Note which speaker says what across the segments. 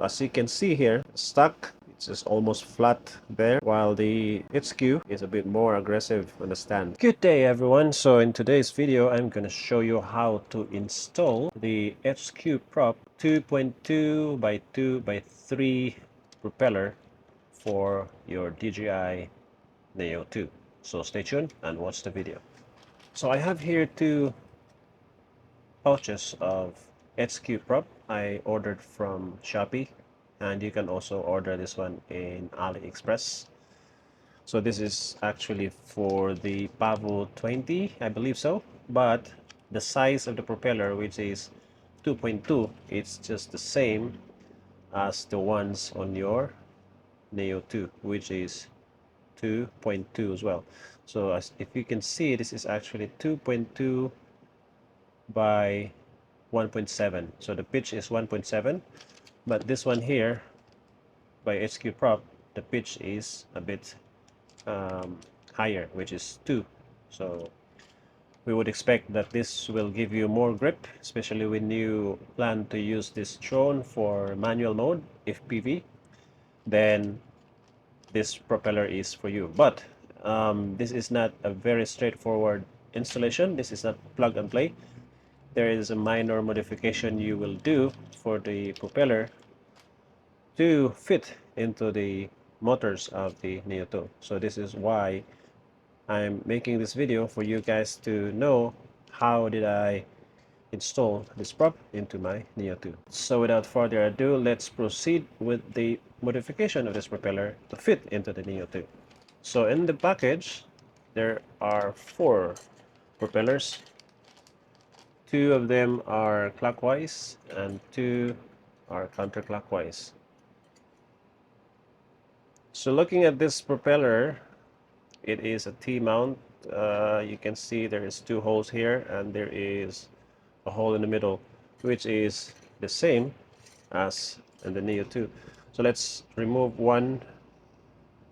Speaker 1: as you can see here, stuck, it's just almost flat there, while the HQ is a bit more aggressive on the stand. Good day everyone. So in today's video, I'm going to show you how to install the HQProp 2.2 by 2 by 3 propeller for your DJI NEO 2. So stay tuned and watch the video. So I have here two pouches of HQProp I ordered from Shopee, and you can also order this one in AliExpress. So this is actually for the Pavo 20, I believe so, but the size of the propeller, which is 2.2, it's just the same as the ones on your NEO 2, which is 2.2 as well. So if you can see, this is actually 2.2 by 1.7. So the pitch is 1.7, but this one here by HQProp, the pitch is a bit higher, which is 2. So we would expect that this will give you more grip, especially when you plan to use this drone for manual mode, if PV, then this propeller is for you. But this is not a very straightforward installation. This is not plug and play. There is a minor modification you will do for the propeller to fit into the motors of the NEO 2. So this is why I'm making this video, for you guys to know how did I install this prop into my NEO 2. So without further ado, let's proceed with the modification of this propeller to fit into the NEO 2. So in the package, there are 4 propellers. 2 of them are clockwise and 2 are counterclockwise. So looking at this propeller, it is a T-mount. You can see there is 2 holes here, and there is a hole in the middle, which is the same as in the NEO 2. So let's remove one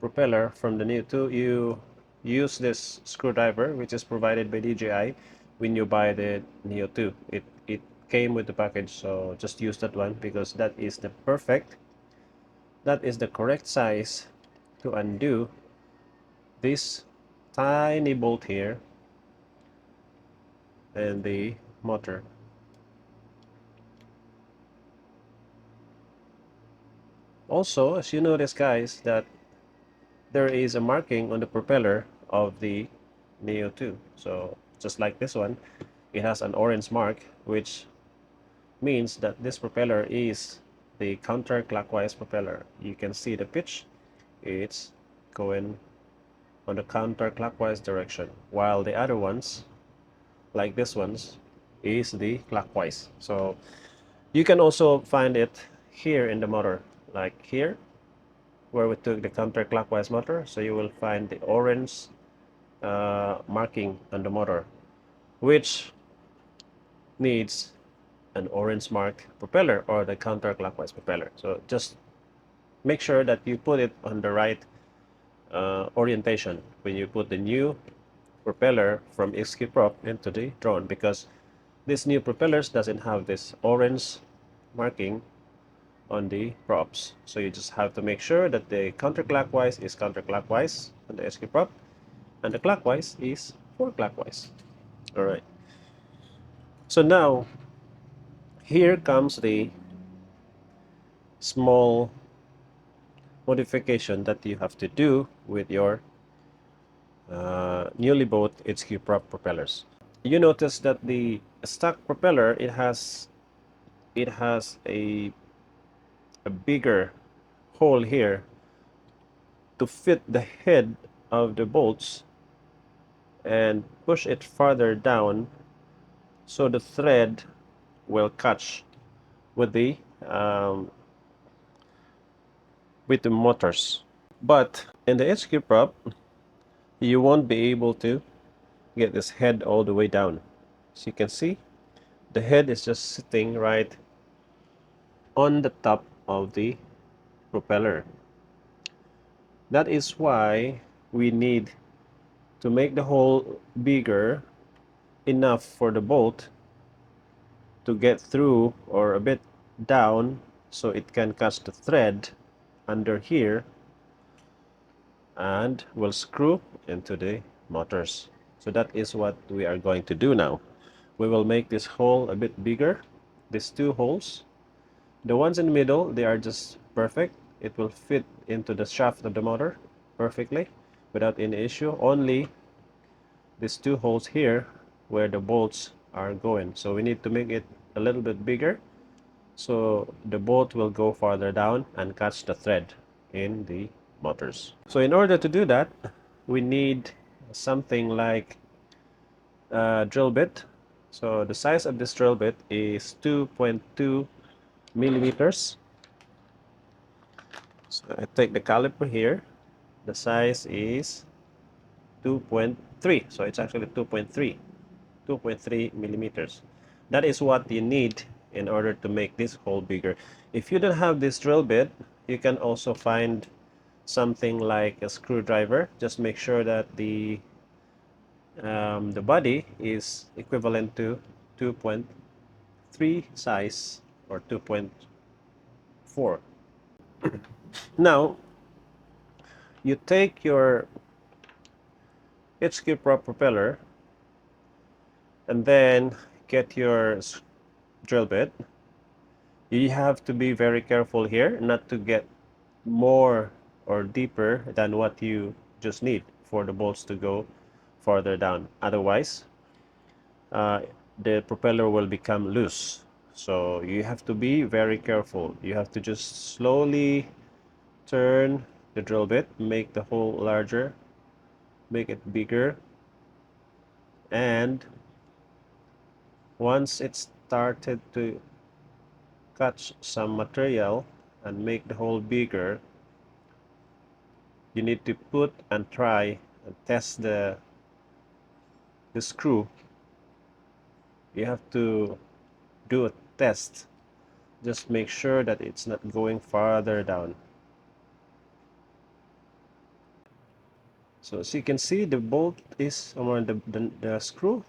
Speaker 1: propeller from the NEO 2. You use this screwdriver, which is provided by DJI when you buy the NEO 2. It came with the package, so just use that one, because that is the correct size to undo this tiny bolt here and the motor. Also, as you notice guys, that there is a marking on the propeller of the NEO 2. So just like this one, it has an orange mark, which means that this propeller is the counterclockwise propeller. You can see the pitch, it's going on the counterclockwise direction, while the other ones, like this ones, is the clockwise. So you can also find it here in the motor, like here where we took the counterclockwise motor. So you will find the orange marking on the motor, which needs an orange mark propeller, or the counterclockwise propeller. So just make sure that you put it on the right orientation when you put the new propeller from HQProp into the drone, because this new propellers doesn't have this orange marking on the props. So you just have to make sure that the counterclockwise is counterclockwise on the HQProp, and the clockwise is for clockwise. All right. So now here comes the small modification that you have to do with your newly bought HQProp propellers. You notice that the stock propeller, it has a bigger hole here to fit the head of the bolts and push it farther down, so the thread will catch with the motors. But in the HQProp, you won't be able to get this head all the way down. As you can see, the head is just sitting right on the top of the propeller. That is why we need to make the hole bigger enough for the bolt to get through, or a bit down, so it can catch the thread under here and will screw into the motors. So that is what we are going to do now. We will make this hole a bit bigger, these two holes. The ones in the middle, they are just perfect. It will fit into the shaft of the motor perfectly without any issue. Only these two holes here where the bolts are going. So we need to make it a little bit bigger so the bolt will go farther down and catch the thread in the motors. So in order to do that, we need something like a drill bit. So the size of this drill bit is 2.2 millimeters. So I take the caliper here. The size is 2.3. So it's actually 2.3 millimeters. That is what you need in order to make this hole bigger. If you don't have this drill bit, you can also find something like a screwdriver. Just make sure that the body is equivalent to 2.3 size or 2.4. Now you take your HQProp propeller and then get your drill bit. You have to be very careful here not to get more or deeper than what you just need for the bolts to go farther down. Otherwise, the propeller will become loose. So you have to be very careful. You have to just slowly turn the drill bit, make the hole larger, make it bigger, and once it started to catch some material and make the hole bigger, you need to put and try and test the screw. You have to do a test. Just make sure that it's not going farther down. So as you can see, the bolt is, or the screw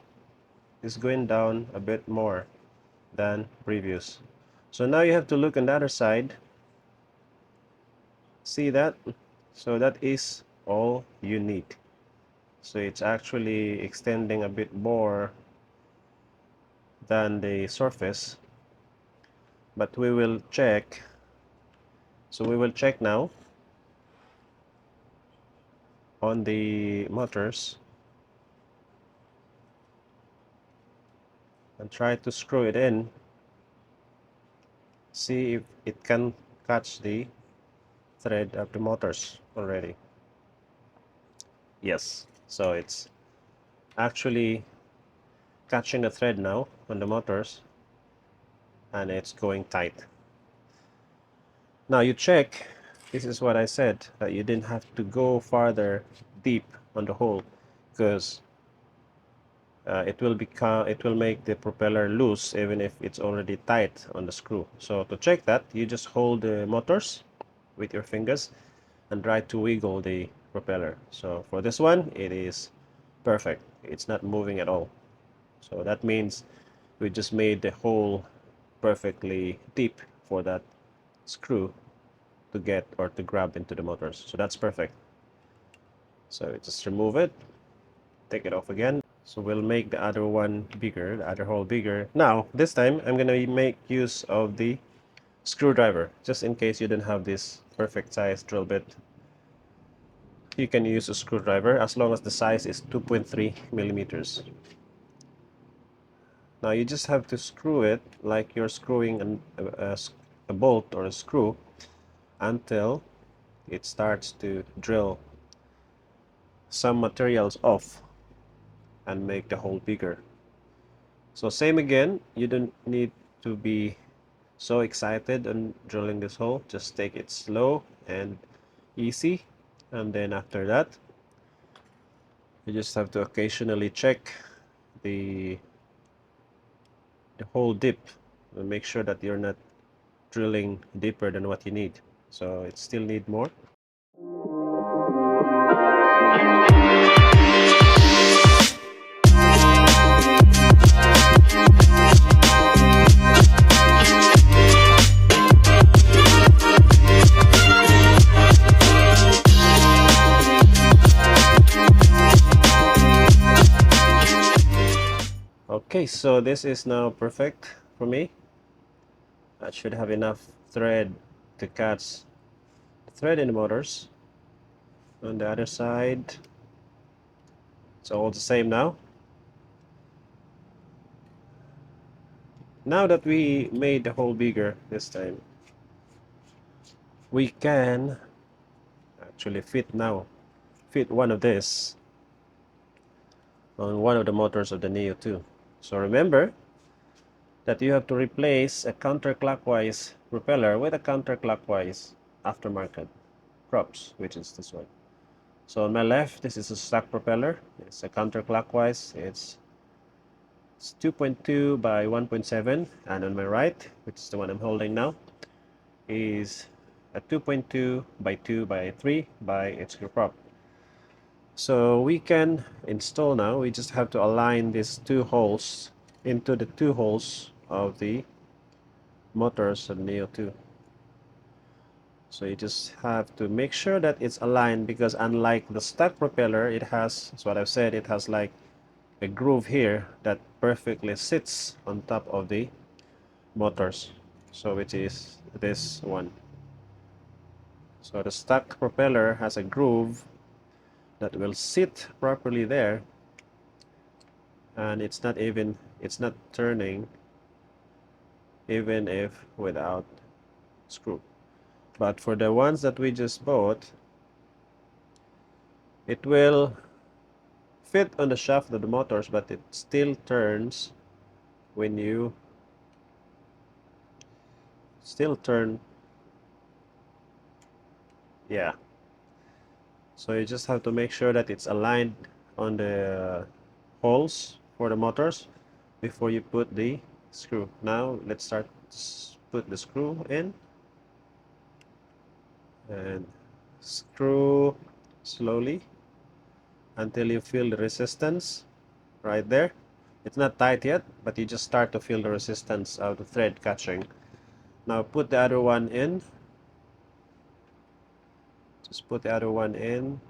Speaker 1: is going down a bit more than previous. So now you have to look on the other side. See that? So that is all you need. So it's actually extending a bit more than the surface, but we will check. So we will check now on the motors and try to screw it in, see if it can catch the thread of the motors already. Yes, so it's actually catching the thread now on the motors and it's going tight. Now you check, this is what I said, that you didn't have to go farther deep on the hole because it will make the propeller loose even if it's already tight on the screw. So to check that, you just hold the motors with your fingers and try to wiggle the propeller. So for this one, it is perfect. It's not moving at all. So that means we just made the hole perfectly deep for that screw to get or to grab into the motors. So that's perfect. So just remove it, take it off again. So we'll make the other one bigger, the other hole bigger. Now this time I'm gonna make use of the screwdriver, just in case you don't have this perfect size drill bit. You can use a screwdriver as long as the size is 2.3 millimeters. Now you just have to screw it like you're screwing a bolt or a screw until it starts to drill some materials off and make the hole bigger. So same again, you don't need to be so excited on drilling this hole. Just take it slow and easy, and then after that you just have to occasionally check the hole dip and make sure that you're not drilling deeper than what you need. So it still need more. Okay, so this is now perfect for me. I should have enough thread to catch the thread in the motors. On the other side, it's all the same now. Now that we made the hole bigger this time, we can actually fit one of this on one of the motors of the Neo 2. So remember that you have to replace a counterclockwise propeller with a counterclockwise aftermarket props, which is this one. So on my left, this is a stock propeller. It's a counterclockwise. It's 2.2 by 1.7, and on my right, which is the one I'm holding now, is a 2.2 by 2 by 3 by HQProp. So we can install now. We just have to align these two holes into the two holes of the motors of Neo 2. So you just have to make sure that it's aligned, because unlike the stock propeller, it has, as what I've said, it has like a groove here that perfectly sits on top of the motors, so which is this one. So the stock propeller has a groove that will sit properly there, and it's not turning even if without screw. But for the ones that we just bought, it will fit on the shaft of the motors, but it still turns when you turn. Yeah, so you just have to make sure that it's aligned on the holes for the motors before you put the screw. Now let's start put the screw in, and screw slowly until you feel the resistance right there. It's not tight yet, but you just start to feel the resistance of the thread catching. Now put the other one in. Just put the other one in,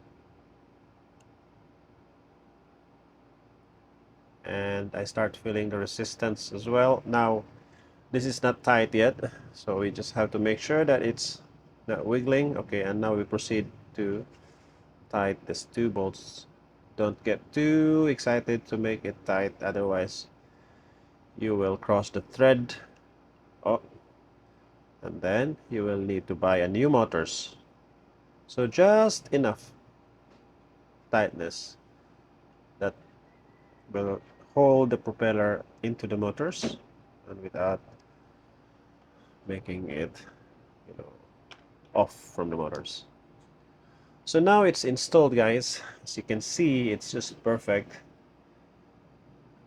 Speaker 1: and I start feeling the resistance as well. Now this is not tight yet, so we just have to make sure that it's not wiggling. Okay, and now we proceed to tight these two bolts. Don't get too excited to make it tight, otherwise you will cross the thread. Oh, and then you will need to buy a new motors. So just enough tightness that will hold the propeller into the motors and without making it, off from the motors. So now it's installed, guys. As you can see, it's just perfect.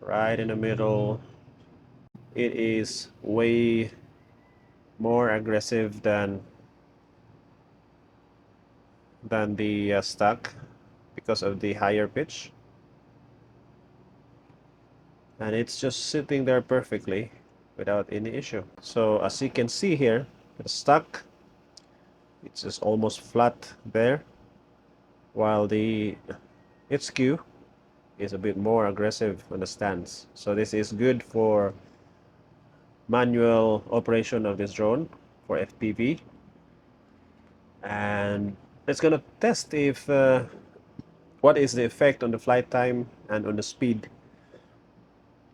Speaker 1: Right in the middle. It is way more aggressive than the stock because of the higher pitch. And it's just sitting there perfectly without any issue. So as you can see here, the stock, it's just almost flat there, while the HQ is a bit more aggressive on the stance. So this is good for manual operation of this drone for FPV, and it's gonna test if what is the effect on the flight time and on the speed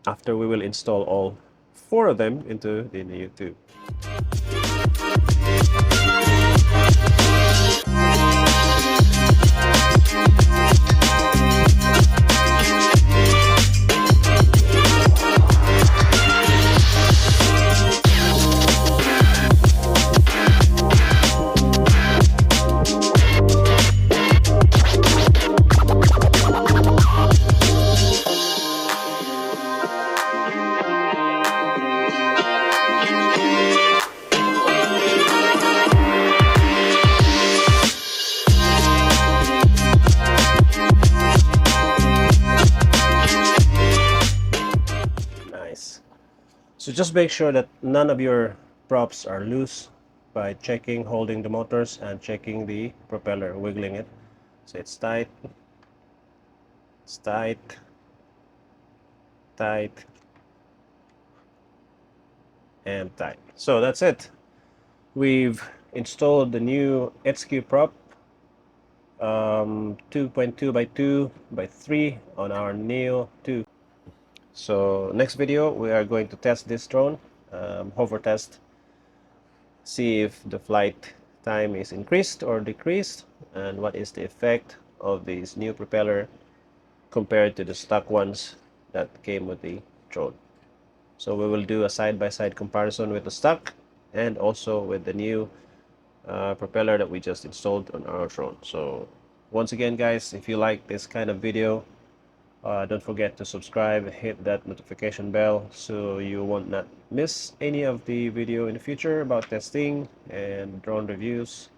Speaker 1: after we will install all four of them into the Neo 2. Nice. So just make sure that none of your props are loose by checking, holding the motors and checking the propeller, wiggling it. So it's tight, tight, and tight. So that's it. We've installed the new HQProp 2.2 by 2 by 3 on our Neo 2. So next video we are going to test this drone, hover test, see if the flight time is increased or decreased, and what is the effect of this new propeller compared to the stock ones that came with the drone. So we will do a side-by-side comparison with the stock and also with the new propeller that we just installed on our drone. So once again guys, if you like this kind of video, don't forget to subscribe, hit that notification bell so you won't not miss any of the video in the future about testing and drone reviews,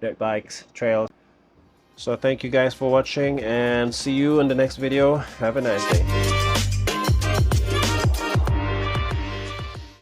Speaker 1: dirt bikes, trails. So thank you guys for watching and see you in the next video. Have a nice day.